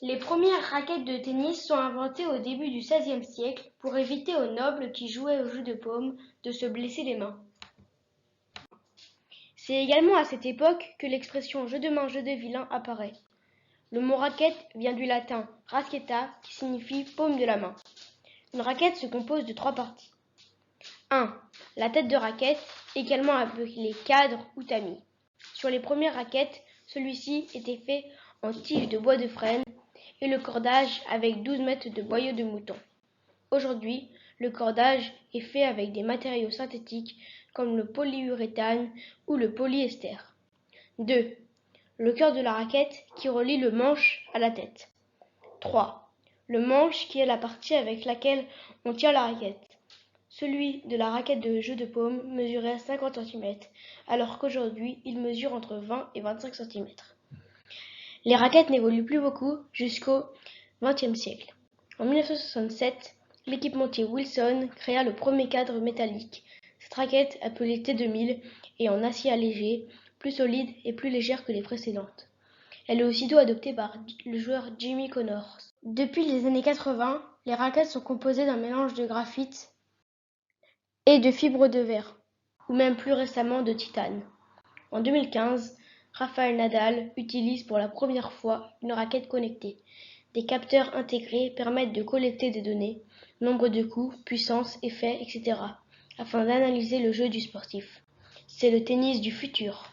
Les premières raquettes de tennis sont inventées au début du XVIe siècle pour éviter aux nobles qui jouaient au jeu de paume de se blesser les mains. C'est également à cette époque que l'expression jeu de main, jeu de vilain apparaît. Le mot raquette vient du latin rascetta qui signifie paume de la main. Une raquette se compose de trois parties. 1. La tête de raquette, également appelée cadre ou tamis. Sur les premières raquettes, celui-ci était fait en tige de bois de frêne et le cordage avec 12 mètres de boyaux de mouton. Aujourd'hui, le cordage est fait avec des matériaux synthétiques comme le polyuréthane ou le polyester. 2. Le cœur de la raquette qui relie le manche à la tête. 3. Le manche qui est la partie avec laquelle on tient la raquette. Celui de la raquette de jeu de paume mesurait 50 cm, alors qu'aujourd'hui il mesure entre 20 et 25 cm. Les raquettes n'évoluent plus beaucoup jusqu'au XXe siècle. En 1967, l'équipementier Wilson créa le premier cadre métallique. Cette raquette, appelée T2000, est en acier allégé, plus solide et plus légère que les précédentes. Elle est aussitôt adoptée par le joueur Jimmy Connors. Depuis les années 80, les raquettes sont composées d'un mélange de graphite et de fibres de verre, ou même plus récemment de titane. En 2015, Rafael Nadal utilise pour la première fois une raquette connectée. Des capteurs intégrés permettent de collecter des données, nombre de coups, puissance, effets, etc., afin d'analyser le jeu du sportif. C'est le tennis du futur.